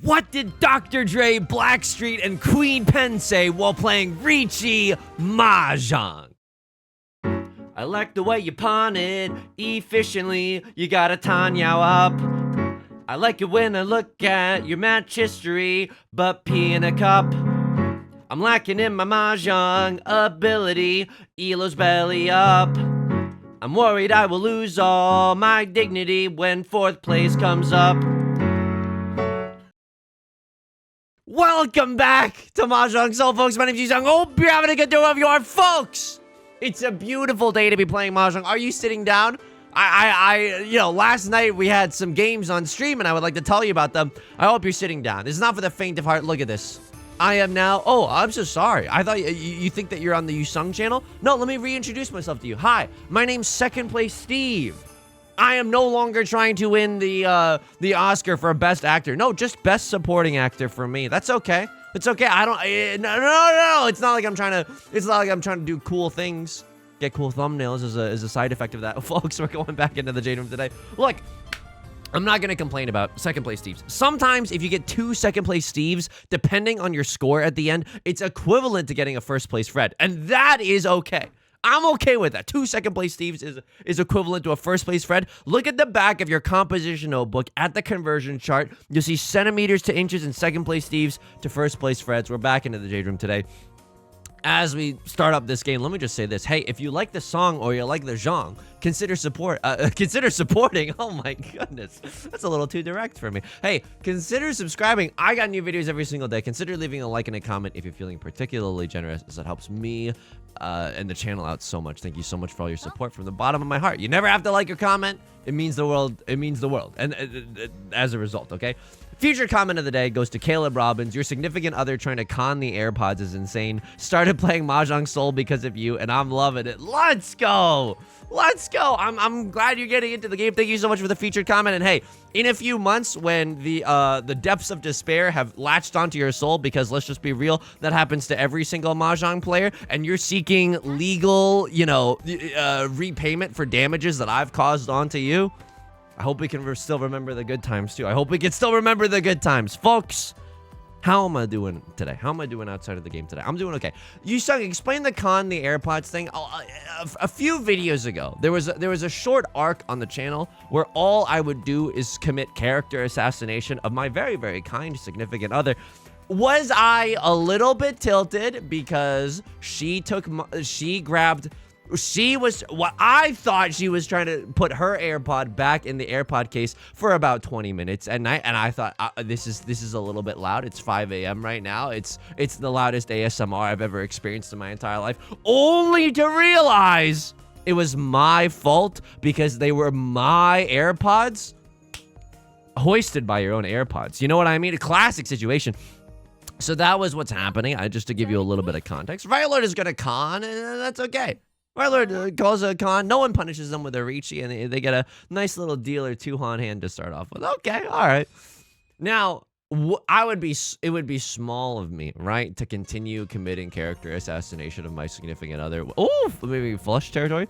What did Dr. Dre, Blackstreet, and Queen Pen say while playing Riichi Mahjong? I like the way you pawn it efficiently. You got a Tanyao up. I like it when I look at your match history, but pee in a cup. I'm lacking in my Mahjong ability. Elo's belly up. I'm worried I will lose all my dignity when 4th place comes up. Welcome back to Mahjong Soul, folks. My name's Yusong. Hope you're having a good day wherever you are, folks. It's a beautiful day to be playing Mahjong. Are you sitting down? You know, last night we had some games on stream, and I would like to tell you about them. I hope you're sitting down. This is not for the faint of heart. Look at this. I am now... Oh, I'm so sorry. I thought you think that you're on the Yusong channel? No, let me reintroduce myself to you. Hi, my name's Second Place Steve. I am no longer trying to win the Oscar for Best Actor. No, just Best Supporting Actor for me. That's okay. It's okay. I don't... No. It's not like I'm trying to... It's not like I'm trying to do cool things. Get cool thumbnails as a side effect of that. Folks, we're going back into the Jade Room today. Look, I'm not going to complain about second place Steves. Sometimes if you get 2 second place Steves, depending on your score at the end, it's equivalent to getting a first place Fred. And that is okay. I'm okay with that. 2 second place Steves is equivalent to a first place Fred. Look at the back of your composition notebook at the conversion chart. You'll see centimeters to inches in second place Steves to first place Freds. We're back into the Jade Room today. As we start up this game, let me just say this. Hey, if you like the song or you like the genre, consider supporting. Oh my goodness. That's a little too direct for me. Hey, consider subscribing. I got new videos every single day. Consider leaving a like and a comment if you're feeling particularly generous, as it helps me and the channel out so much. Thank you so much for all your support from the bottom of my heart. You never have to like or comment. It means the world. It means the world. And as a result, okay? Featured comment of the day goes to Caleb Robbins. Your significant other trying to con the AirPods is insane. Started playing Mahjong Soul because of you, and I'm loving it. Let's go. Let's go. I'm glad you're getting into the game. Thank you so much for the featured comment. And hey, in a few months, when the depths of despair have latched onto your soul, because let's just be real, that happens to every single Mahjong player, and you're seeking legal, repayment for damages that I've caused onto you, I hope we can still remember the good times, too. I hope we can still remember the good times. Folks, how am I doing today? How am I doing outside of the game today? I'm doing okay. Yusong, explain the AirPods thing. A few videos ago, there was a short arc on the channel where all I would do is commit character assassination of my very, very kind significant other. Was I a little bit tilted because she was what I thought she was trying to put her AirPod back in the AirPod case for about 20 minutes at night, and I thought this is a little bit loud. It's 5 a.m. right now. It's the loudest ASMR I've ever experienced in my entire life, only to realize it was my fault because they were my AirPods, hoisted by your own AirPods. You know what I mean? A classic situation. So that was what's happening. Just to give you a little bit of context, Violet is gonna con, and that's okay. My lord calls a con. No one punishes them with a Riichi, and they get a nice little deal or two on hand to start off with. Okay, all right. Now, it would be small of me, right, to continue committing character assassination of my significant other. Oh, maybe flush territory.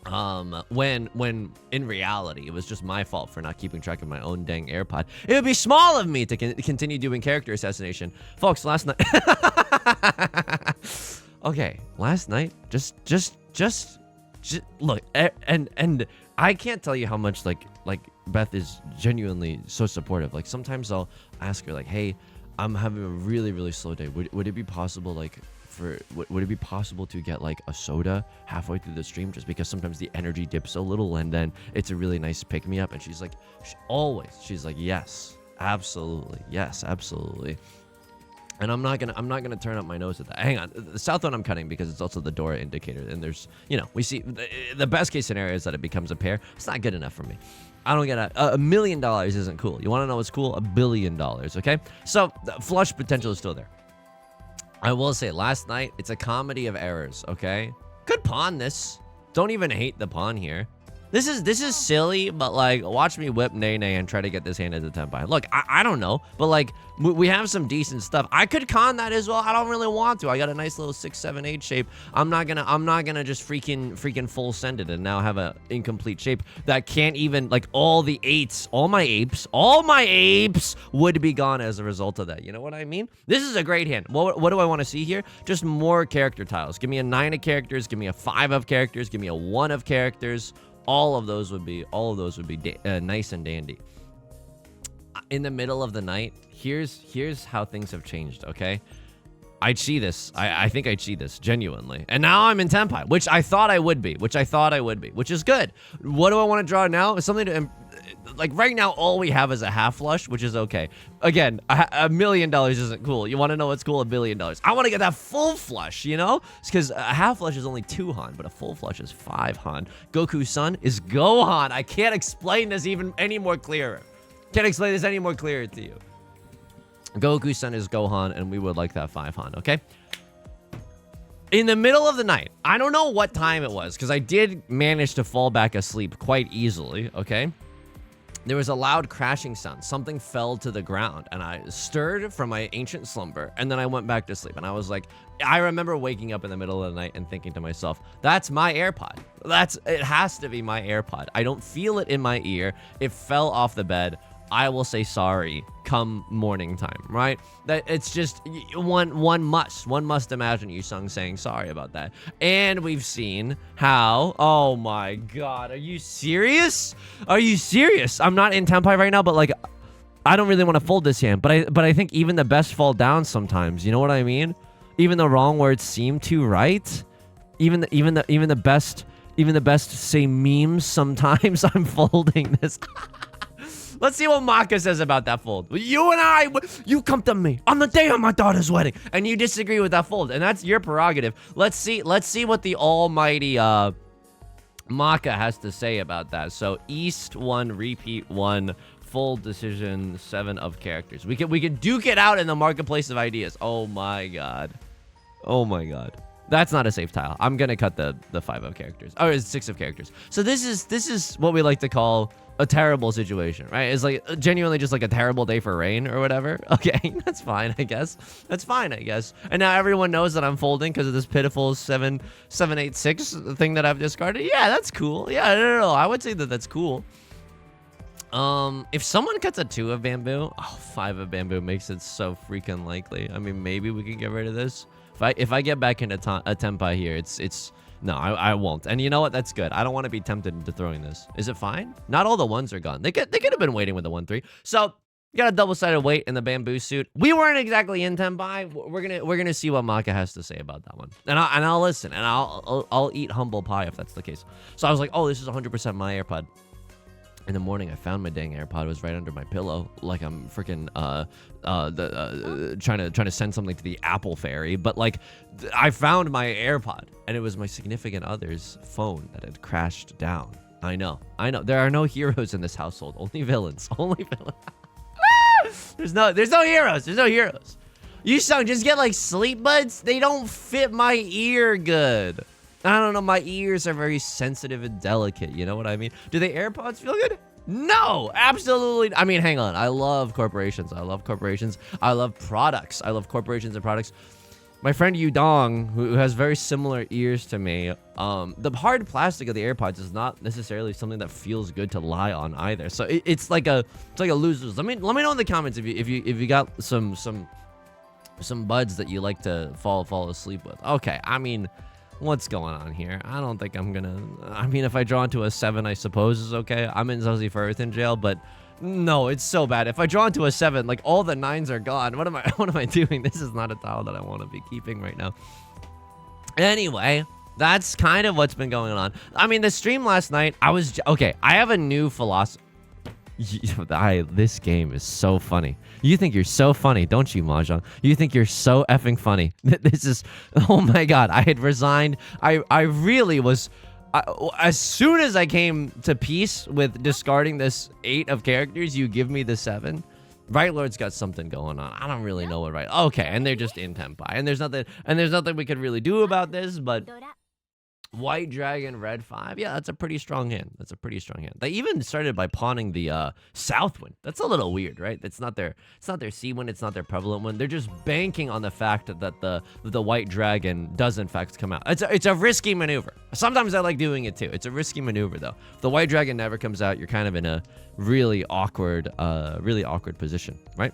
When in reality, it was just my fault for not keeping track of my own dang AirPod. It would be small of me to continue doing character assassination, folks. Last night. Okay, last night, just look, and I can't tell you how much like Beth is genuinely so supportive. Like sometimes I'll ask her like, hey, I'm having a really, really slow day. Would it be possible would it be possible to get like a soda halfway through the stream, just because sometimes the energy dips a little and then it's a really nice pick me up? And she's like, she's like, yes, absolutely, yes, absolutely. And I'm not gonna turn up my nose at that. Hang on, the south one I'm cutting because it's also the Dora indicator, and there's, we see the best case scenario is that it becomes a pair. It's not good enough for me. I don't get $1 million isn't cool. You want to know what's cool? $1 billion. Okay, so the flush potential is still there. I will say, last night it's a comedy of errors. Okay, could pawn this. Don't even hate the pawn here. This is silly, but like, watch me whip Nene and try to get this hand into Tenpai. Look, I don't know, but like, we have some decent stuff. I could con that as well. I don't really want to. I got a nice little 6, 7, 8 shape. I'm not gonna just freaking full send it and now have a incomplete shape that can't even, like, all the 8s, all my apes would be gone as a result of that. You know what I mean? This is a great hand. What do I want to see here? Just more character tiles. Give me a 9 of characters. Give me a 5 of characters. Give me a 1 of characters. All of those would be nice and dandy. In the middle of the night, here's how things have changed, okay? I'd see this. I think I'd see this, genuinely. And now I'm in Tenpai, which I thought I would be, which is good. What do I want to draw now? Something to, like, right now, all we have is a half flush, which is okay. Again, $1 million isn't cool. You want to know what's cool? $1 billion. I want to get that full flush, you know? It's because a half flush is only 2 Han, but a full flush is 5 Han. Goku's son is Gohan. I can't explain this even any more clearer. Can't explain this any more clearer to you. Goku's son is Gohan, and we would like that 5 Han, okay? In the middle of the night, I don't know what time it was, because I did manage to fall back asleep quite easily, okay? There was a loud crashing sound. Something fell to the ground, and I stirred from my ancient slumber, and then I went back to sleep. And I was like, I remember waking up in the middle of the night and thinking to myself, that's my AirPod. It has to be my AirPod. I don't feel it in my ear. It fell off the bed. I will say sorry come morning time, right? That it's just one must imagine Yusong saying sorry about that. And we've seen how, oh my god, are you serious? Are you serious? I'm not in Tenpai right now, but like, I don't really want to fold this hand, but I think even the best fall down sometimes. You know what I mean? Even the wrong words seem too right. Even the best say memes sometimes. I'm folding this. Let's see what Maka says about that fold. You come to me on the day of my daughter's wedding, and you disagree with that fold, and that's your prerogative. Let's see what the almighty Maka has to say about that. So East 1, repeat 1, full decision, 7 of characters. We could duke it out in the marketplace of ideas. Oh my god. Oh my god. That's not a safe tile. I'm gonna cut the 5 of characters. Oh, it's 6 of characters. So this is what we like to call a terrible situation, right? It's like genuinely just like a terrible day for rain or whatever. Okay, that's fine, I guess. That's fine, I guess. And now everyone knows that I'm folding because of this pitiful 786 thing that I've discarded. Yeah, that's cool. Yeah, no. I would say that that's cool. If someone cuts a 2 of bamboo, 5 of bamboo makes it so freaking likely. I mean, maybe we can get rid of this. If I get back into a Tenpai here, it's no, I won't. And you know what? That's good. I don't want to be tempted into throwing this. Is it fine? Not all the 1s are gone. They could have been waiting with the 1-3. So you got a double-sided weight in the bamboo suit. We weren't exactly in Tenpai. We're gonna see what Maka has to say about that one. And I'll listen, and I'll eat humble pie if that's the case. So I was like, oh, this is 100% my AirPod. In the morning, I found my dang AirPod. It was right under my pillow, like I'm freaking trying to send something to the Apple Fairy. But like, I found my AirPod, and it was my significant other's phone that had crashed down. I know. There are no heroes in this household. Only villains. Only villains. There's no heroes. There's no heroes. Yusong, just get like sleep buds. They don't fit my ear good. I don't know, my ears are very sensitive and delicate, you know what I mean? Do the AirPods feel good? No, absolutely. I mean, hang on. I love corporations. I love corporations. I love products. I love corporations and products. My friend Yudong, who has very similar ears to me, the hard plastic of the AirPods is not necessarily something that feels good to lie on either. So it's like a lose-lose. Let me know in the comments if you got some buds that you like to fall asleep with. Okay, I mean, what's going on here? I don't think I'm gonna... I mean, if I draw into a 7, I suppose is okay. I'm in Zazie for Earth in jail, but no, it's so bad. If I draw into a 7, like, all the 9s are gone. What am I doing? This is not a tile that I want to be keeping right now. Anyway, that's kind of what's been going on. I mean, the stream last night, okay, I have a new philosophy. This game is so funny. You think you're so funny, don't you, Mahjong? You think you're so effing funny. This is... Oh my god, I had resigned. I really was... as soon as I came to peace with discarding this 8 of characters, you give me the 7. Right Lord's got something going on. I don't really know what right... Okay, and they're just in Tenpai. And there's nothing we could really do about this, but... White dragon, red 5. Yeah, that's a pretty strong hand. That's a pretty strong hand. They even started by pawning the south wind. That's a little weird, right? It's not their sea wind. It's not their prevalent one. They're just banking on the fact that the white dragon does in fact come out. It's a risky maneuver. Sometimes I like doing it too. It's a risky maneuver though. If the white dragon never comes out, you're kind of in a really awkward position, right?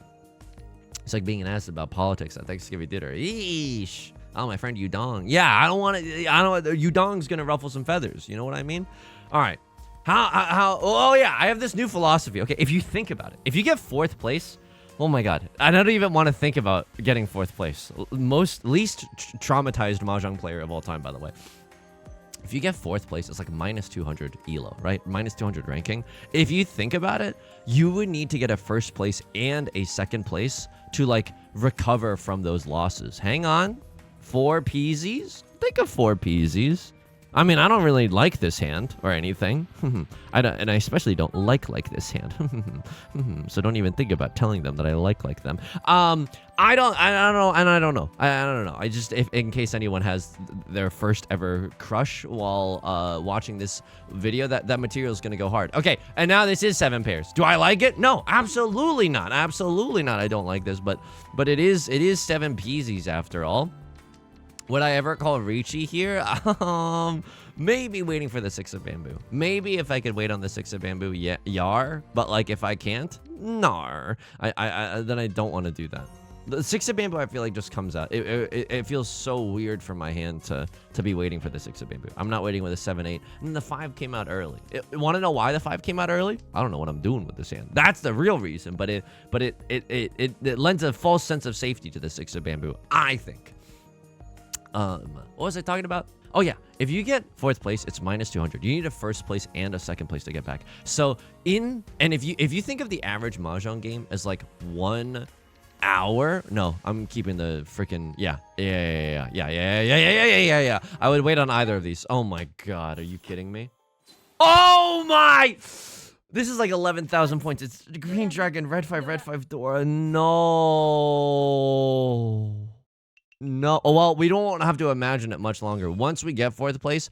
It's like being asked about politics at Thanksgiving dinner. Eesh. Oh, my friend Yudong. Yeah, I don't want to. I don't. Yudong's gonna ruffle some feathers. You know what I mean? All right. How? Oh yeah, I have this new philosophy. Okay, if you think about it, if you get 4th place, oh my god, I don't even want to think about getting 4th place. Least traumatized mahjong player of all time, by the way. If you get 4th place, it's like minus 200 elo, right? Minus 200 ranking. If you think about it, you would need to get a 1st place and a 2nd place to like recover from those losses. Hang on. 4 peasies? Think of 4 peasies. I mean, I don't really like this hand or anything. I don't, and I especially don't like this hand. So don't even think about telling them that I like them. I don't know. I just, if in case anyone has their first ever crush while watching this video, that material is gonna go hard. Okay, and now this is 7 pairs. Do I like it? No, absolutely not. Absolutely not. I don't like this, but it is 7 peasies after all. Would I ever call Riichi here? Maybe waiting for the 6 of bamboo. Maybe if I could wait on the 6 of bamboo, yeah, yar. But like if I can't, nar. Then I don't want to do that. The 6 of bamboo, I feel like just comes out. It feels so weird for my hand to be waiting for the 6 of bamboo. I'm not waiting with a 7-8. And the 5 came out early. Want to know why the 5 came out early? I don't know what I'm doing with this hand. That's the real reason. But it lends a false sense of safety to the 6 of bamboo, I think. What was I talking about? Oh yeah, if you get 4th place, it's minus 200. You need a 1st place and a 2nd place to get back. So if you think of the average mahjong game as like 1 hour, no, I'm keeping the freaking yeah. I would wait on either of these. Oh my god, are you kidding me? Oh my! This is like 11,000 points. It's green dragon, red 5 Dora. No. No, well, we don't have to imagine it much longer. Once we get 4th place,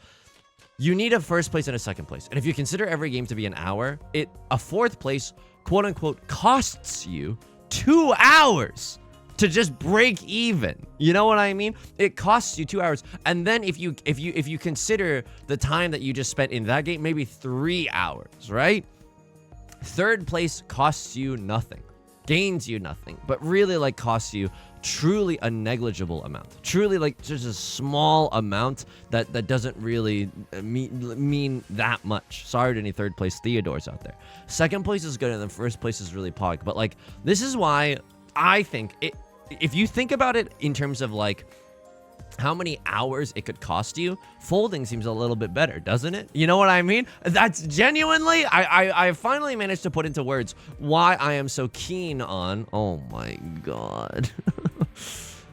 you need a 1st place and a 2nd place. And if you consider every game to be an hour, a 4th place, quote unquote, costs you 2 hours to just break even. You know what I mean? It costs you 2 hours. And then if you consider the time that you just spent in that game, maybe 3 hours, right? 3rd place costs you nothing, gains you nothing, but really like costs you truly a negligible amount, truly like just a small amount that doesn't really mean that much. Sorry to any 3rd place Theodores out there. 2nd place is good and then 1st place is really pog. But like, this is why I think if you think about it in terms of like how many hours it could cost you, folding seems a little bit better, doesn't it? You know what I mean? That's genuinely, I finally managed to put into words why I am so keen on, oh my god.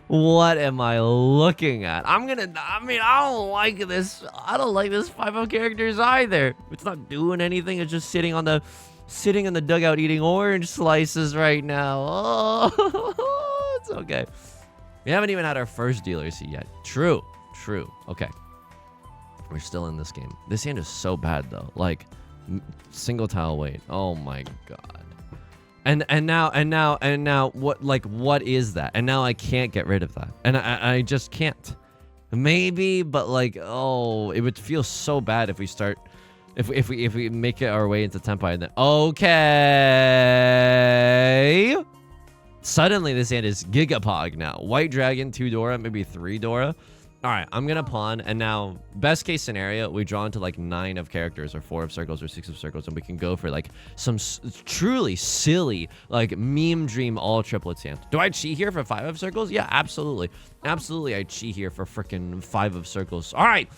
What am I looking at? I don't like this. I don't like this 5-0 characters either. It's not doing anything. It's just sitting in the dugout eating orange slices right now. Oh, it's okay. We haven't even had our first dealer seat yet. True. Okay. We're still in this game. This hand is so bad though. Like, single tile weight. Oh my god. And now what is that? And now I can't get rid of that. And I just can't. Maybe, but like, oh, it would feel so bad if we start if we make it our way into Tenpai and then okay. Suddenly this hand is Gigapog now. White dragon, 2 Dora, maybe 3 Dora. All right, I'm gonna pawn, and now best case scenario, we draw into like 9 of characters or 4 of circles or 6 of circles, and we can go for like some truly silly like meme dream all triplets hand. Do I cheat here for 5 of circles? Yeah, absolutely. Absolutely, I cheat here for freaking 5 of circles. All right.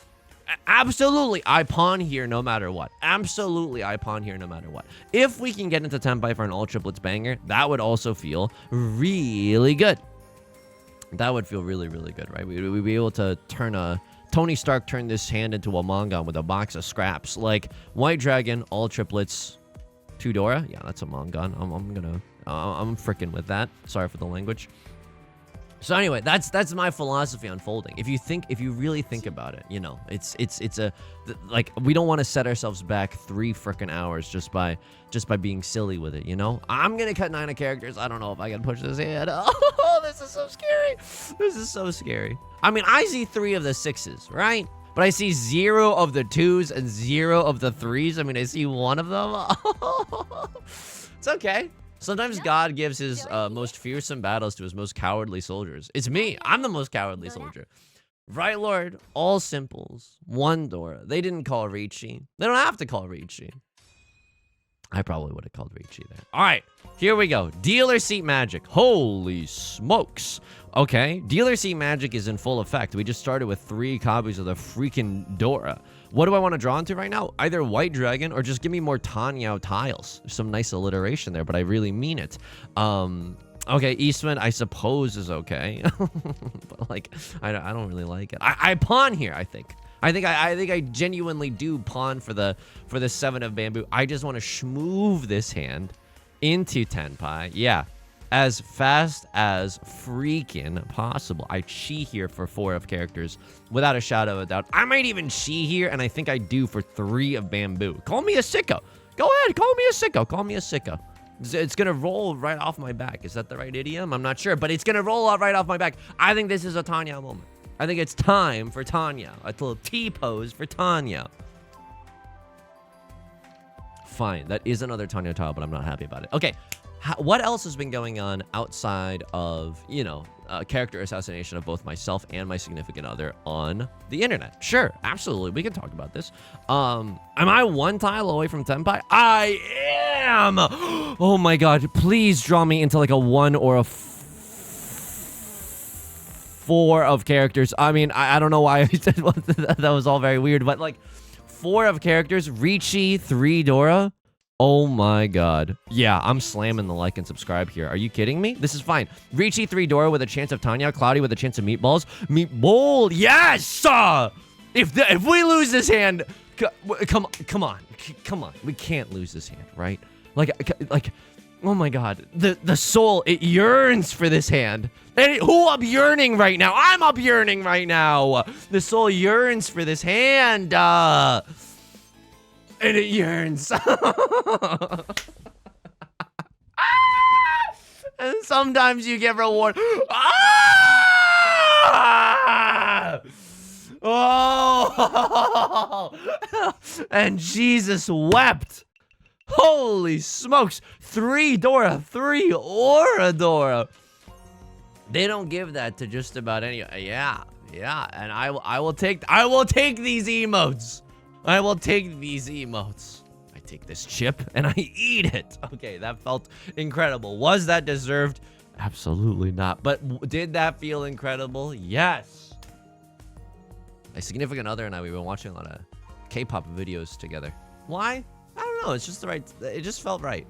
Absolutely, I pawn here no matter what. Absolutely, I pawn here no matter what. If we can get into Tenpai for an all triplets banger, that would also feel really good. That would feel really, really good, right? We'd be able to turn Tony Stark turned this hand into a Mongon with a box of scraps. Like, white dragon, all triplets, 2 Dora. Yeah, that's a Mongon. I'm freaking with that. Sorry for the language. So anyway, that's my philosophy on folding. If you really think about it, you know, it's like, we don't want to set ourselves back 3 frickin' hours just by being silly with it, you know? I'm gonna cut 9 of characters. I don't know if I can push this hand. Oh, this is so scary. This is so scary. I mean, I see 3 of the 6s, right? But I see 0 of the 2s and 0 of the 3s. I mean, I see 1 of them. It's okay. Sometimes God gives his most fearsome battles to his most cowardly soldiers. It's me. I'm the most cowardly soldier. Right, Lord? All simples. 1 Dora. They didn't call Riichi. They don't have to call Riichi. I probably would have called Riichi there. All right, here we go. Dealer seat magic. Holy smokes. Okay, dealer seat magic is in full effect. We just started with 3 copies of the freaking Dora. What do I want to draw into right now? Either White Dragon or just give me more Tenhou tiles. There's some nice alliteration there, but I really mean it. Okay, Eastman, I suppose, is okay. But, like, I don't really like it. I pawn here, I think. I think I genuinely do pawn for the 7 of bamboo. I just want to schmoove this hand into Tenpai. Yeah. As fast as freaking possible. I chi here for 4 of characters without a shadow of a doubt. I might even chi here, and I think I do for 3 of bamboo. Call me a sicko. Go ahead, call me a sicko. Call me a sicko. It's gonna roll right off my back. Is that the right idiom? I'm not sure, but it's gonna roll right off my back. I think this is a Tenhou moment. I think it's time for Tenhou. A little T-pose for Tenhou. Fine, that is another Tenhou tile, but I'm not happy about it. Okay. What else has been going on outside of, you know, character assassination of both myself and my significant other on the internet? Sure, absolutely. We can talk about this. Am I 1 tile away from Tenpai? I am! Oh my god, please draw me into like a 1 or a 4 of characters. I mean, I don't know why I said that was all very weird, but like 4 of characters, Riichi, 3 Dora. Oh my god. Yeah, I'm slamming the like and subscribe here. Are you kidding me? This is fine. Riichi 3 Dora with a chance of Tenhou. Cloudy with a chance of meatballs. Meatball. Yes! If we lose this hand, come on. We can't lose this hand, right? Like, oh my god. The soul, it yearns for this hand. And who up yearning right now? I'm up yearning right now. The soul yearns for this hand. And it yearns. And sometimes you get reward. Oh! And Jesus wept. Holy smokes. 3 Dora, 3 Aura Dora. They don't give that to just about any. Yeah. And I will take these emotes. I will take these emotes. I take this chip and I eat it. Okay, that felt incredible. Was that deserved? Absolutely not. But did that feel incredible? Yes. My significant other and I, we've been watching a lot of K-pop videos together. Why? I don't know. It's just it just felt right.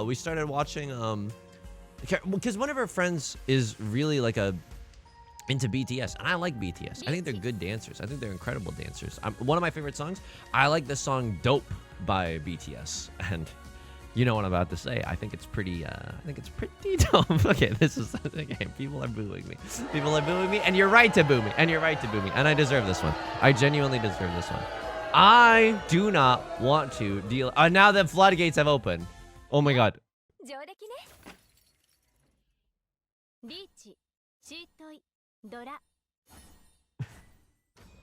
We started watching, because one of our friends is really like into BTS, and I like BTS. I think they're good dancers. I think they're incredible dancers. One of my favorite songs, I like the song Dope by BTS, and you know what I'm about to say. I think it's pretty dope. Okay, this is, okay, people are booing me. And you're right to boo me, and I deserve this one. I genuinely deserve this one. I do not want to deal, now the floodgates have opened. Oh my god.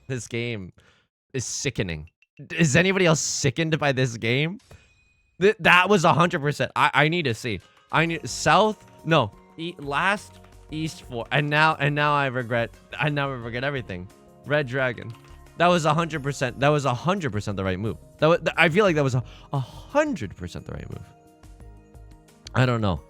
This game is sickening. Is anybody else sickened by this game? That was 100%. I need to see. I need south. No, last east 4. And now I regret. I now regret everything. Red Dragon. That was 100%. That was 100% the right move. I feel like that was 100% the right move. I don't know.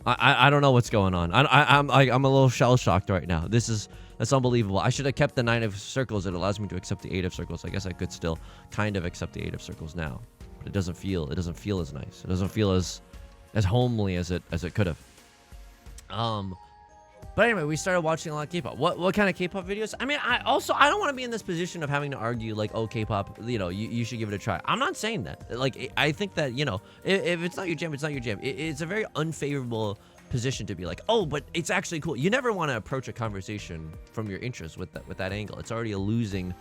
I don't know what's going on. I'm a little shell shocked right now. That's unbelievable. I should have kept the 9 of circles. It allows me to accept the 8 of circles. I guess I could still kind of accept the 8 of circles now, but it doesn't feel as nice. It doesn't feel as homely as it could have. But anyway, we started watching a lot of K-pop. What kind of K-pop videos? I mean, I don't want to be in this position of having to argue like, oh, K-pop, you know, you should give it a try. I'm not saying that. Like, I think that, you know, if it's not your jam, it's not your jam. It's a very unfavorable position to be like, oh, but it's actually cool. You never want to approach a conversation from your interest with that angle. It's already a losing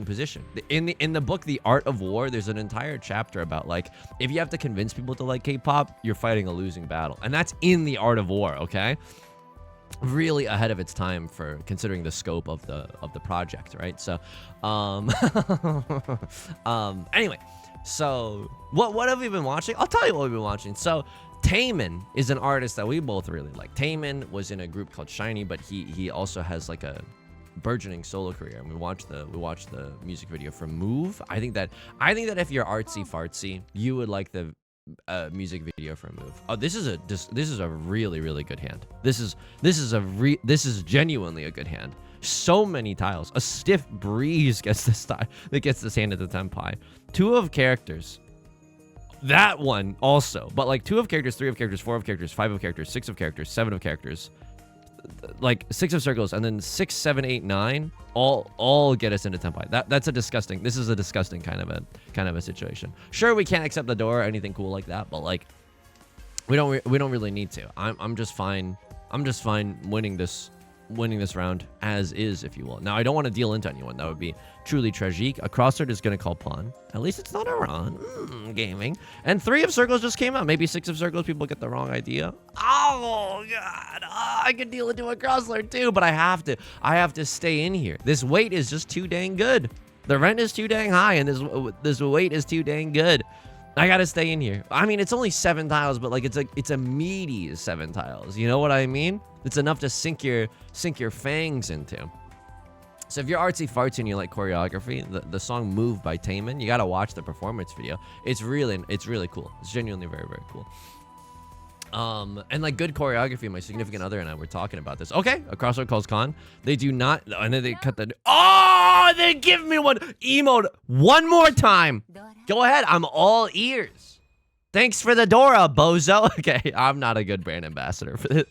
position. In the book The Art of War, there's an entire chapter about like, if you have to convince people to like K-pop, you're fighting a losing battle. And that's in The Art of War, okay? Really ahead of its time for considering the scope of the project, right? So anyway, so what have we been watching? I'll tell you what we've been watching. So Taemin is an artist that we both really like. Taemin was in a group called Shiny, but he also has like a burgeoning solo career. And we watched the music video for Move. I think that if you're artsy fartsy, you would like the music video for Move. Oh, this is a really good hand. This is genuinely a good hand. So many tiles. A stiff breeze gets this hand at the tenpai. 2 of characters. That one also, but like 2 of characters, 3 of characters, 4 of characters, 5 of characters, 6 of characters, 7 of characters, like 6 of circles, and then 6, 7, 8, 9 all get us into tenpai. This is a disgusting kind of a situation. Sure, we can't accept the door or anything cool like that, but like we don't really need to. I'm just fine winning this round as is, if you will. Now, I don't want to deal into anyone. That would be truly tragique. A crossword is going to call pawn. At least it's not Iran. Gaming. And 3 of circles just came out. Maybe 6 of circles, people get the wrong idea. Oh, God. I could deal into a crossword too, but I have to stay in here. This weight is just too dang good. The rent is too dang high, and this weight is too dang good. I gotta stay in here. I mean, it's only 7 tiles, but like it's a meaty 7 tiles. You know what I mean? It's enough to sink your fangs into. So if you're artsy fartsy and you like choreography, the song "Move" by Taemin, you gotta watch the performance video. It's really cool. It's genuinely very cool. And like good choreography. My significant other and I were talking about this. Okay, a crossword calls con. They do not, and then they cut the. Oh, they give me one emote one more time. Go ahead, I'm all ears. Thanks for the Dora, bozo. Okay, I'm not a good brand ambassador for this.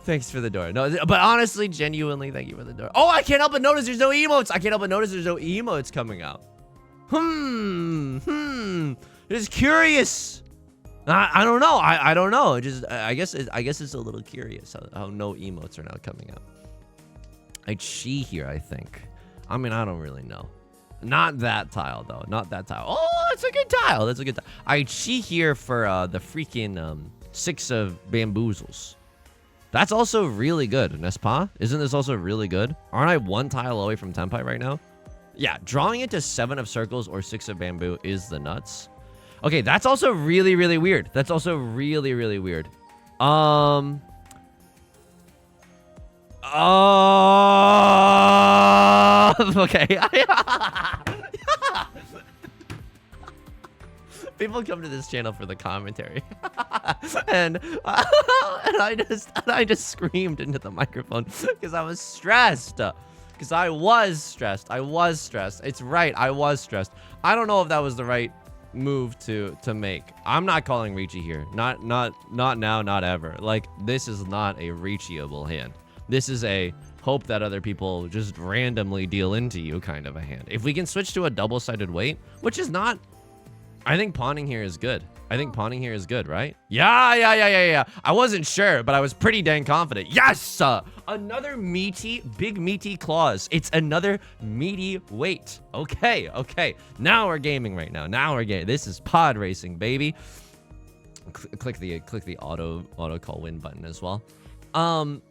Thanks for the door. No, but honestly, genuinely, thank you for the door. Oh, I can't help but notice there's no emotes. I can't help but notice there's no emotes coming out. Just curious. I don't know. I don't know. I guess it's a little curious how no emotes are now coming out. I chi here, I think. I mean, I don't really know. Not that tile though. Not that tile. Oh, that's a good tile. That's a good tile. I chi here for the freaking 6 of bamboozles. That's also really good, n'est-ce pas? Isn't this also really good? Aren't I 1 tile away from tenpai right now? Yeah, drawing it to 7 of circles or 6 of bamboo is the nuts. Okay, that's also really weird. That's also really weird. Okay. People come to this channel for the commentary, and I just screamed into the microphone because I was stressed. Because I was stressed. It's right. I was stressed. I don't know if that was the right move to make. I'm not calling Riichi here. Not now. Not ever. Like, this is not a Riichi-able hand. This is a hope that other people just randomly deal into you kind of a hand. If we can switch to a double-sided weight, which is not. I think pawning here is good. Right? Yeah. I wasn't sure, but I was pretty dang confident. Yes! Another big meaty claws. It's another meaty weight. Okay. Now we're gaming right now. This is pod racing, baby. Click the auto call win button as well. And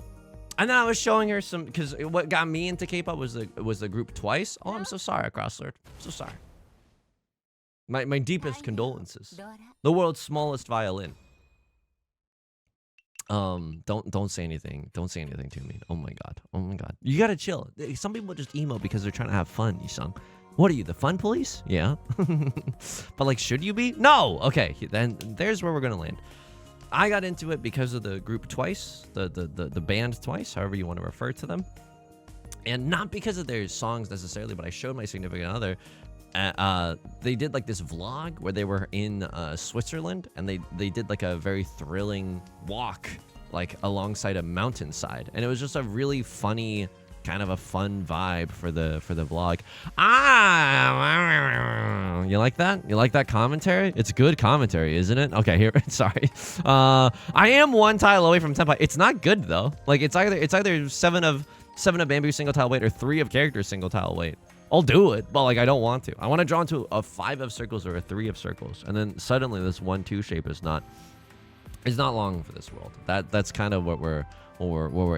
then I was showing her some, because what got me into K-pop was the group Twice. Oh, I'm so sorry, Crosslord. I'm so sorry. My deepest condolences. The world's smallest violin. Don't say anything. Don't say anything to me. Oh my god. You gotta chill. Some people just emo because they're trying to have fun, Yusong. What are you, the fun police? Yeah. But like, should you be? No. Okay, then there's where we're gonna land. I got into it because of the group Twice, the band Twice, however you want to refer to them. And not because of their songs necessarily, but I showed my significant other. They did like this vlog where they were in Switzerland, and they did like a very thrilling walk like alongside a mountainside, and it was just a really funny kind of a fun vibe for the vlog. You like that? You like that commentary? It's good commentary, isn't it? Okay, here. Sorry. I am one tile away from 10 pie. It's not good though. Like it's either seven of bamboo single tile weight or 3 of character single tile weight. I'll do it, but like I don't want to. I want to draw into a 5 of circles or a 3 of circles, and then suddenly this 1-2 shape is not long for this world. That's kind of what we're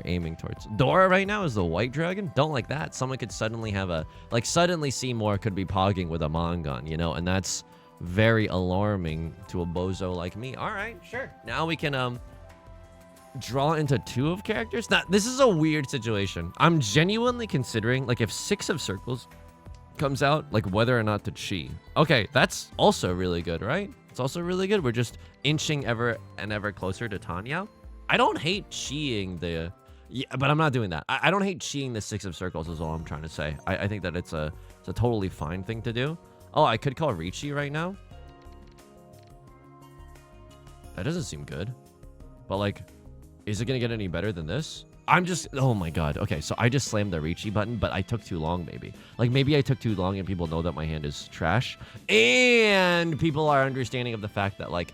aiming towards. Dora right now is the white dragon. Don't like that. Someone could suddenly have a suddenly Seymour could be pogging with a Mongon, you know, and that's very alarming to a bozo like me. All right, sure. Now we can draw into 2 of characters. Now this is a weird situation. I'm genuinely considering like if 6 of circles comes out, like whether or not to chi. Okay, that's also really good, right? It's also really good. We're just inching ever and ever closer to Tanya. I don't hate chi-ing the... Yeah, but I'm not doing that. I don't hate chi-ing the 6 of circles is all I'm trying to say. I think that it's a totally fine thing to do. Oh, I could call Riichi right now. That doesn't seem good. But like, is it going to get any better than this? I'm just... Oh my god. Okay, so I just slammed the Riichi button, but I took too long, maybe. Like, maybe I took too long and people know that my hand is trash. And people are understanding of the fact that, like,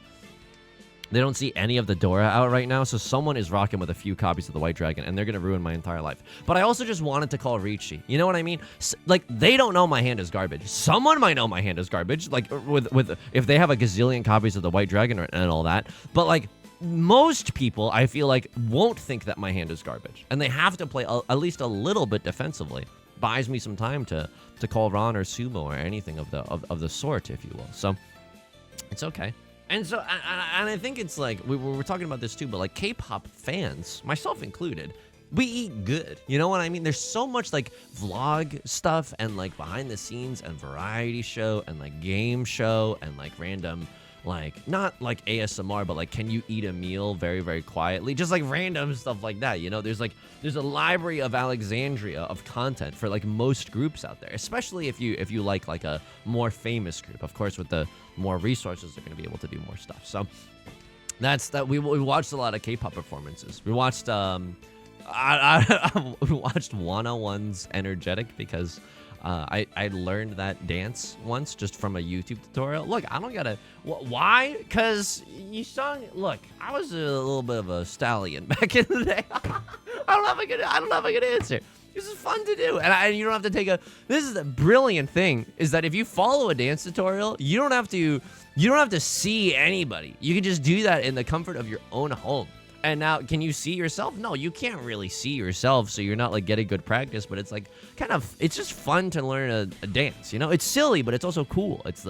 they don't see any of the Dora out right now, so someone is rocking with a few copies of the White Dragon, and they're going to ruin my entire life. But I also just wanted to call Riichi. You know what I mean? Like, they don't know my hand is garbage. Someone might know my hand is garbage, like, with if they have a gazillion copies of the White Dragon and all that. But, like, most people, I feel like, won't think that my hand is garbage. And they have to play at least a little bit defensively. Buys me some time to call Ron or Sumo or anything of the sort, if you will. So, it's okay. And so, and I think it's like, we were talking about this too, but like K-pop fans, myself included, we eat good. You know what I mean? There's so much like vlog stuff and like behind the scenes and variety show and like game show and like random, like not like ASMR, but like can you eat a meal very, very quietly? Just like random stuff like that. You know, there's a library of Alexandria of content for like most groups out there, especially if you like a more famous group. Of course, with the more resources, they're going to be able to do more stuff. So that's that. We watched a lot of K-pop performances. We watched we watched 101's Energetic because I learned that dance once just from a YouTube tutorial. Look, I don't gotta... Why? Because look, I was a little bit of a stallion back in the day. I don't know if I can answer. This is fun to do, and you don't have to take a... This is the brilliant thing, is that if you follow a dance tutorial, you don't have to see anybody. You can just do that in the comfort of your own home. And now, can you see yourself? No, you can't really see yourself, so you're not like getting good practice, but it's like kind of, it's just fun to learn a dance, you know? It's silly, but it's also cool. It's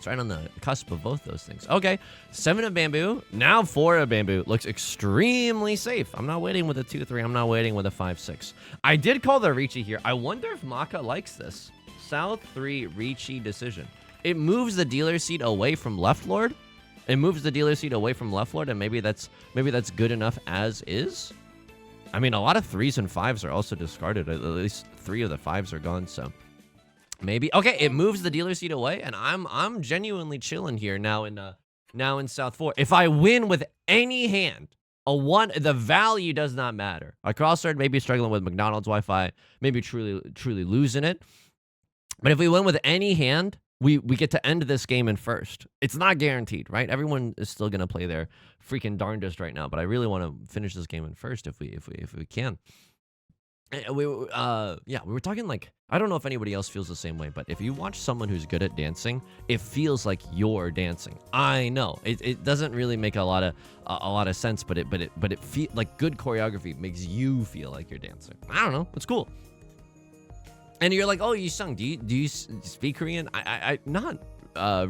right on the cusp of both those things. Okay, 7 of bamboo, now 4 of bamboo. Looks extremely safe. I'm not waiting with a 2-3. I'm not waiting with a 5-6. I did call the Riichi here. I wonder if Maka likes this. South 3 Riichi decision. It moves the dealer seat away from left lord. It moves the dealer seat away from left lord, and maybe that's good enough as is. I mean, a lot of 3s and 5s are also discarded. At least 3 of the 5s are gone, so maybe. Okay, it moves the dealer seat away, and I'm genuinely chilling here now in South 4. If I win with any hand, a 1, the value does not matter. A crossword may be struggling with McDonald's Wi-Fi, maybe truly losing it. But if we win with any hand, we get to end this game in first. It's not guaranteed, right? Everyone is still gonna play their freaking darndest right now, but I really want to finish this game in first if we can. We were talking like, I don't know if anybody else feels the same way, but if you watch someone who's good at dancing, it feels like you're dancing. I know it doesn't really make a lot of sense, but it feel like good choreography makes you feel like you're dancing. I don't know, it's cool. And you're like, oh, Yusong, do you speak Korean? I not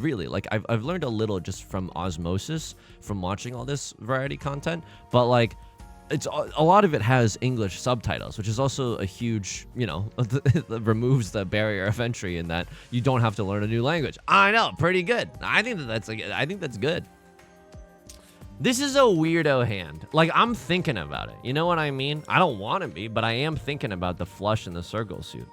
really. Like I've learned a little just from osmosis from watching all this variety content, but like it's a lot of it has English subtitles, which is also a huge, you know, removes the barrier of entry in that you don't have to learn a new language. I know, pretty good. I think that's good. This is a weirdo hand. Like, I'm thinking about it. You know what I mean? I don't want to be, but I am thinking about the flush and the circle suit.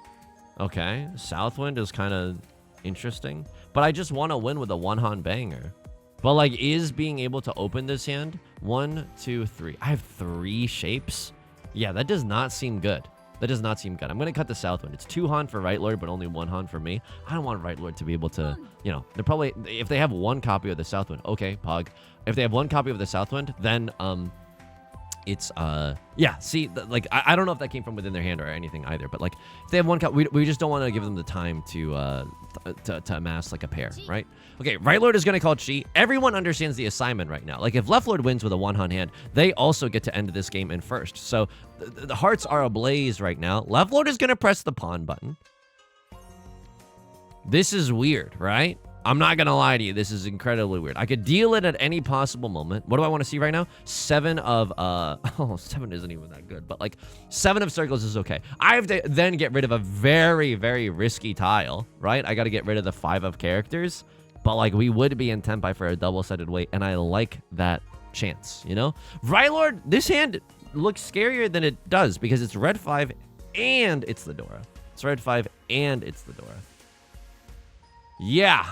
Okay, Southwind is kind of interesting, but I just want to win with a one-hand banger. But like, is being able to open this hand 1, 2, 3? I have 3 shapes. Yeah, that does not seem good. That does not seem good. I'm going to cut the Southwind. It's 2 Han for Right Lord, but only 1 Han for me. I don't want Right Lord to be able to, you know, they're probably, if they have 1 copy of the Southwind, okay, Pog. If they have 1 copy of the Southwind, then, it's, yeah, see, like, I don't know if that came from within their hand or anything either, but, like, if they have 1 copy, we just don't want to give them the time to amass, like, a pair, right? Okay, Right Lord is going to call Chi. Everyone understands the assignment right now. Like, if Left Lord wins with a 1 Han hand, they also get to end this game in first. So, the hearts are ablaze right now. Left Lord is going to press the pawn button. This is weird, right? I'm not going to lie to you. This is incredibly weird. I could deal it at any possible moment. What do I want to see right now? 7 of, oh, 7 isn't even that good, but like 7 of circles is okay. I have to then get rid of a very, very risky tile, right? I got to get rid of the 5 of characters, but like we would be in Tenpai for a double-sided weight, and I like that chance, you know? Right Lord, this hand looks scarier than it does because it's red 5 and it's the Dora. It's red 5 and it's the Dora. Yeah.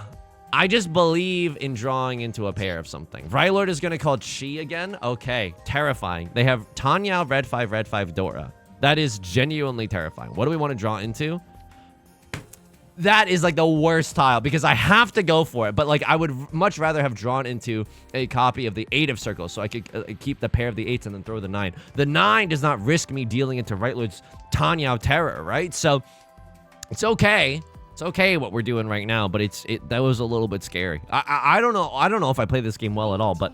I just believe in drawing into a pair of something. Right Lord is going to call Chi again. Okay, terrifying. They have Tanya, red 5, Dora. That is genuinely terrifying. What do we want to draw into? That is like the worst tile because I have to go for it. But like I would much rather have drawn into a copy of the 8 of circles so I could keep the pair of the 8s and then throw the 9. The 9 does not risk me dealing into Right Lord's Tanya terror, right? So it's okay. It's okay what we're doing right now, but that was a little bit scary. I don't know. I don't know if I play this game well at all, but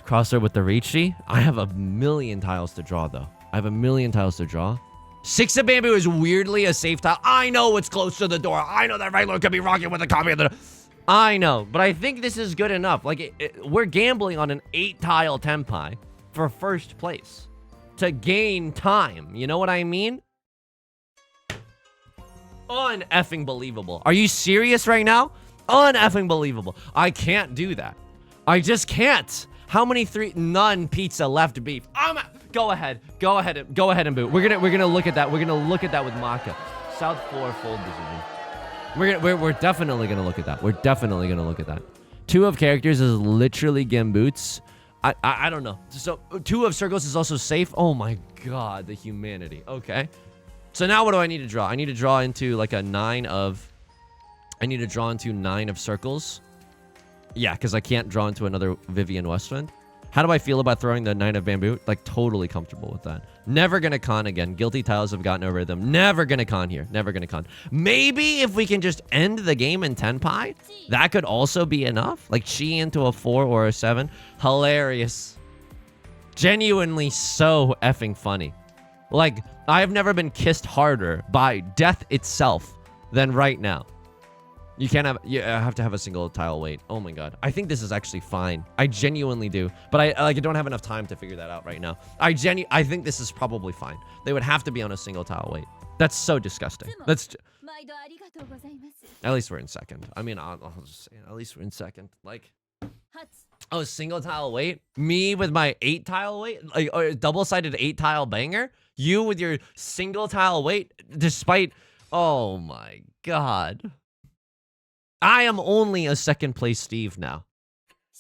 crossover with the Riichi, I have a million tiles to draw, though. I have a million tiles to draw. 6 of bamboo is weirdly a safe tile. I know it's close to the door. I know that Right Lord could be rocking with a copy of the... I know, but I think this is good enough. Like, we're gambling on an 8-tile Tenpai for first place to gain time. You know what I mean? Un-effing believable. Are you serious right now? Un-effing believable. I can't do that. I just can't. How many 3? None pizza left beef. Go ahead. Go ahead and boot. We're gonna look at that. We're gonna look at that with Maka. South 4 fold decision. We're definitely gonna look at that. We're definitely gonna look at that. 2 of characters is literally Gamboots. I don't know. So 2 of circles is also safe. Oh my god, the humanity. Okay. So now what do I need to draw? I need to draw into like a 9 of... I need to draw into 9 of circles. Yeah, because I can't draw into another Vivian Westwind. How do I feel about throwing the 9 of bamboo? Like, totally comfortable with that. Never gonna con again. Guilty tiles have got no rhythm. Never gonna con here. Never gonna con. Maybe if we can just end the game in Tenpai, that could also be enough. Like, Chi into a 4 or a 7. Hilarious. Genuinely so effing funny. Like, I have never been kissed harder by death itself than right now. You have to have a single tile weight. Oh my god. I think this is actually fine. I genuinely do. But I don't have enough time to figure that out right now. I think this is probably fine. They would have to be on a single tile weight. That's so disgusting. At least we're in second. I mean, I'll just say it. At least we're in second. Like... Oh, single tile weight? Me with my 8 tile weight? Like, or double-sided 8 tile banger? You with your single tile weight? Despite... Oh my god. I am only a second place Steve now.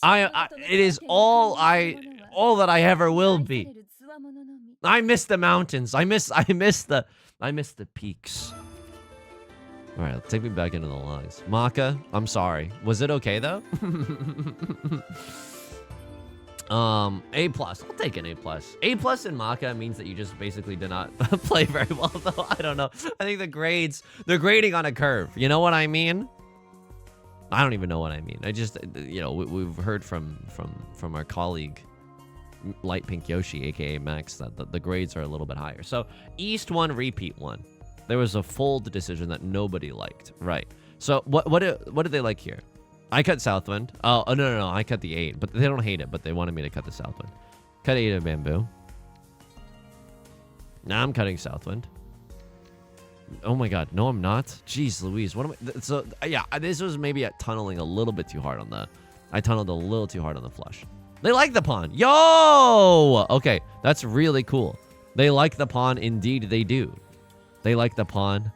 It is all that I ever will be. I miss the mountains. I miss the peaks. All right, take me back into the logs. Maka, I'm sorry. Was it okay though? A+. I'll take an A+. A+ in Maka means that you just basically did not play very well though. I don't know. I think they're grading on a curve. You know what I mean? I don't even know what I mean. I just, you know, we've heard from our colleague, Light Pink Yoshi, aka Max, that the grades are a little bit higher. So, East 1, Repeat 1. There was a fold decision that nobody liked. Right. So, what did they like here? I cut Southwind. Oh, no. I cut the 8. But they don't hate it, but they wanted me to cut the Southwind. Cut 8 of bamboo. Now I'm cutting Southwind. Oh my god, no I'm not. Jeez Louise, what am I... So, yeah, this was maybe tunneling a little bit too hard on the... I tunneled a little too hard on the flush. They like the pawn. Yo! Okay, that's really cool. They like the pawn, indeed they do. They like the pawn.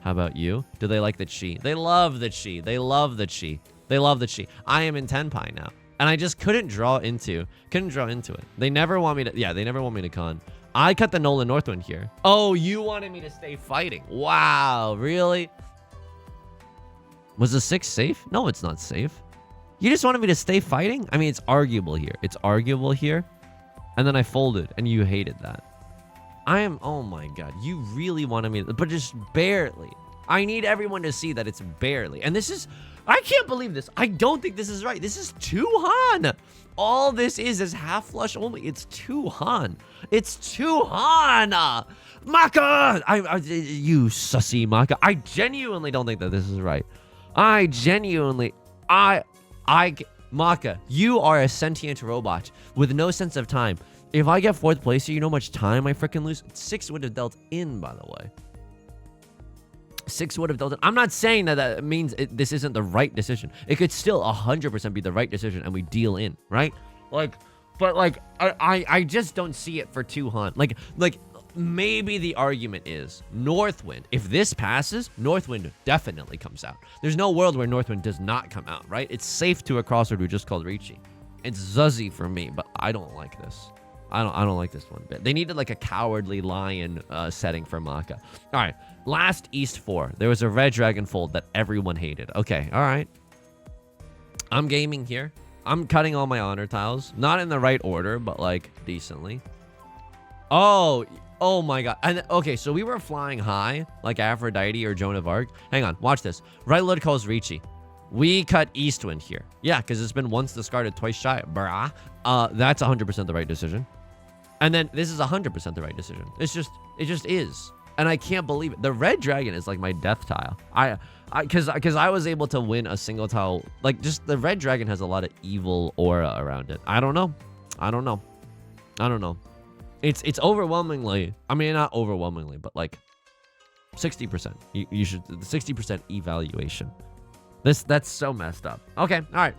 How about you? Do they like the chi? They love the chi. They love the chi. They love the chi. I am in Tenpai now. And I just couldn't draw into it. They never want me to, yeah, they never want me to con. I cut the Nolan Northwind here. Oh, you wanted me to stay fighting. Wow, really? Was the 6 safe? No, it's not safe. You just wanted me to stay fighting? I mean, it's arguable here. It's arguable here. And then I folded, and you hated that. Oh my god, you really wanted me to, but just barely. I need everyone to see that it's barely. And this is, I can't believe this. I don't think this is right. This is 2 Han. All this is half flush only. It's 2 Han. It's 2 Han. Maka! You sussy Maka. I genuinely don't think that this is right. Maka, you are a sentient robot with no sense of time. If I get 4th place here, you know how much time I freaking lose? 6 would have dealt in, by the way. 6 would have dealt in. I'm not saying that means this isn't the right decision. It could still 100% be the right decision and we deal in, right? I just don't see it for 2 Han. Like, maybe the argument is Northwind. If this passes, Northwind definitely comes out. There's no world where Northwind does not come out, right? It's safe to a crossword we just called Riichi. It's Zuzzy for me, but I don't like this. I don't like this one bit. They needed like a cowardly lion setting for Maka. All right, last East 4. There was a red dragon fold that everyone hated. Okay, all right. I'm gaming here. I'm cutting all my honor tiles. Not in the right order, but like decently. Oh my god. And okay, so we were flying high like Aphrodite or Joan of Arc. Hang on, watch this. Right lord calls Riichi. We cut Eastwind here. Yeah, because it's been once discarded, twice shy. Brah. That's 100% the right decision. And then this is 100% the right decision. It just is. And I can't believe it. The red dragon is like my death tile. Because I was able to win a single tile. Like, just the red dragon has a lot of evil aura around it. I don't know. It's overwhelmingly, I mean, not overwhelmingly, but like 60%. You should, 60% evaluation. That's so messed up. Okay, all right.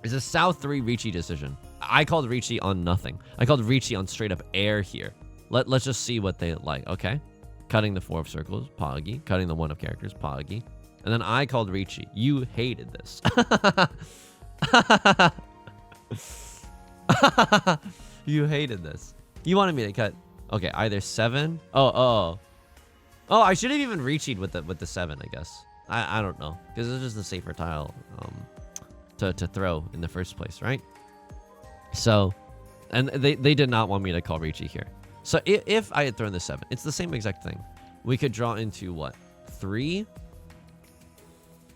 It's a South 3 Riichi decision. I called Riichi on nothing. I called Riichi on straight up air here. Let's just see what they like, okay? Cutting the 4 of circles, Poggy. Cutting the 1 of characters, Poggy. And then I called Riichi. You hated this. You hated this. You wanted me to cut. Okay, either 7. Oh, I should have even Riichi'd with the 7, I guess. I don't know, because it's just a safer tile to throw in the first place, right? So, and they did not want me to call Riichi here. So if I had thrown the 7, it's the same exact thing. We could draw into what? 3,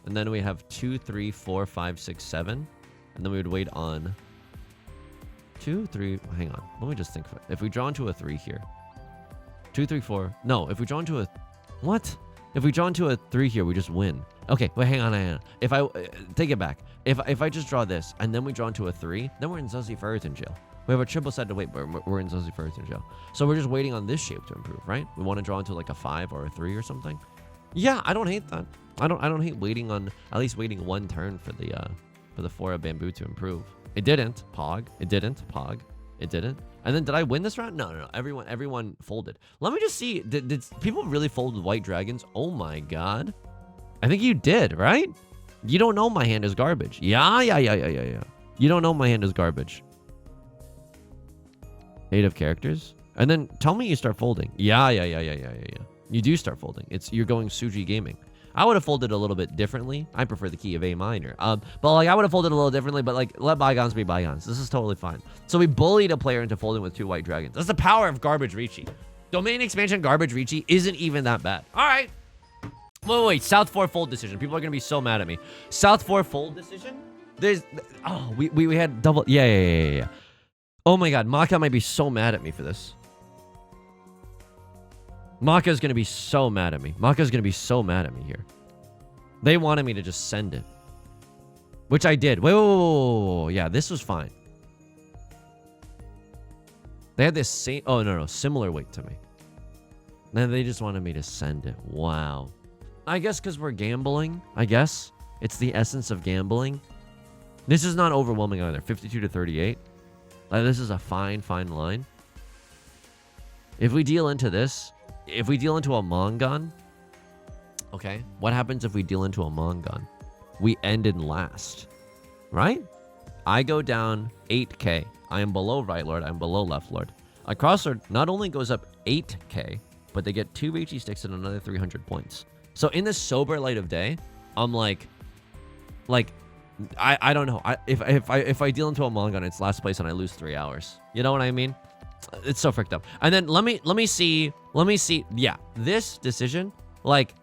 and then we have 2, 3, 4, 5, 6, 7, and then we would wait on 2, 3. Hang on, let me just think. If we draw into a 3 here, 2, 3, 4. No, if we draw into a what? If we draw into a 3 here, we just win. Okay, wait, hang on. If I take it back, if I just draw this and then we draw into a 3, then we're in Zuzzy Ferritin jail. We have a triple set to wait, but we're in Zuzzy Ferritin jail. So we're just waiting on this shape to improve, right? We want to draw into like a 5 or a 3 or something. Yeah, I don't hate that. I don't hate waiting on, at least waiting 1 turn for the 4 of bamboo to improve. It didn't. Pog. It didn't. Pog. It didn't. And then did I win this round? No. Everyone folded. Let me just see. Did people really fold with white dragons? Oh my god. I think you did, right? You don't know my hand is garbage. Yeah. You don't know my hand is garbage. 8 of characters. And then tell me you start folding. Yeah. You do start folding. You're going Suji Gaming. I would have folded a little bit differently. I prefer the key of A minor. But like I would have folded a little differently, but like let bygones be bygones. This is totally fine. So we bullied a player into folding with 2 white dragons. That's the power of garbage Riichi. Domain expansion garbage Riichi isn't even that bad. All right. Wait. South 4 fold decision. People are going to be so mad at me. South 4 fold decision? We had double. Yeah. Oh my god. Maka might be so mad at me for this. Maka's going to be so mad at me. Maka's going to be so mad at me here. They wanted me to just send it. Which I did. Wait. Yeah, this was fine. They had this same... Oh, no. Similar weight to me. Then they just wanted me to send it. Wow. I guess because we're gambling. I guess. It's the essence of gambling. This is not overwhelming either. 52 to 38. This is a fine line. If we deal into this... If we deal into a Mongon, okay, what happens if we deal into a Mongon? We end in last, right? I go down 8K. I am below right lord. I'm below left lord. A crosslord not only goes up 8K, but they get 2 Riichi sticks and another 300 points. So in the sober light of day, I'm like, I don't know. If I deal into a manga and it's last place and I lose 3 hours, you know what I mean? It's so fricked up. And then let me see. Yeah, this decision, like,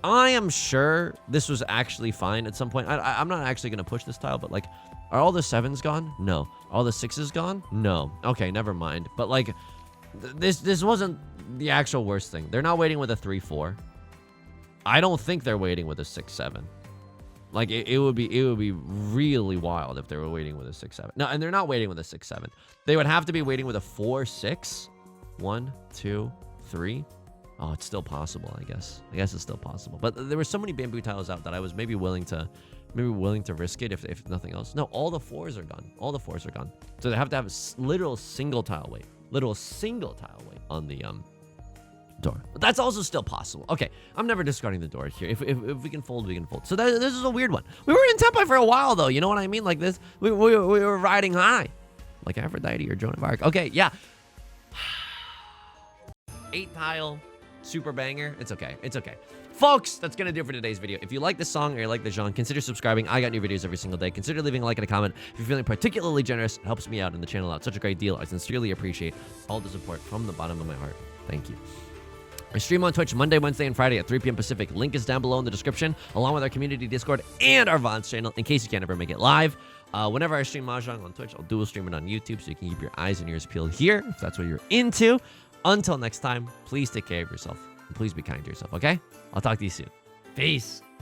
I am sure this was actually fine at some point. I'm not actually gonna push this tile, but like, are all the 7s gone? No. All the 6s gone? No. Okay, never mind. But like, this wasn't the actual worst thing. They're not waiting with a 3-4. I don't think they're waiting with a 6-7. Like, it would be really wild if they were waiting with a 6-7. No, and they're not waiting with a 6-7. They would have to be waiting with a 4-6. 1, 2, 3. Oh, it's still possible, I guess. I guess it's still possible. But there were so many bamboo tiles out that I was maybe willing to risk it if nothing else. No, all the 4s are gone. All the 4s are gone. So they have to have a literal single tile weight. Literal single tile weight on the door. But that's also still possible. Okay, I'm never discarding the door here. If we can fold, we can fold. So this is a weird one. We were in Tempai for a while, though. You know what I mean? Like this, we were riding high. Like Aphrodite or Joan of Arc. Okay, yeah. 8 tile, super banger. It's okay. It's okay. Folks, that's going to do it for today's video. If you like this song or you like the genre, consider subscribing. I got new videos every single day. Consider leaving a like and a comment. If you're feeling particularly generous, it helps me out and the channel out. Such a great deal. I sincerely appreciate all the support from the bottom of my heart. Thank you. I stream on Twitch Monday, Wednesday, and Friday at 3 p.m. Pacific. Link is down below in the description, along with our community Discord and our VODs channel, in case you can't ever make it live. Whenever I stream Mahjong on Twitch, I'll dual stream it on YouTube, so you can keep your eyes and ears peeled here, if that's what you're into. Until next time, please take care of yourself, and please be kind to yourself, okay? I'll talk to you soon. Peace.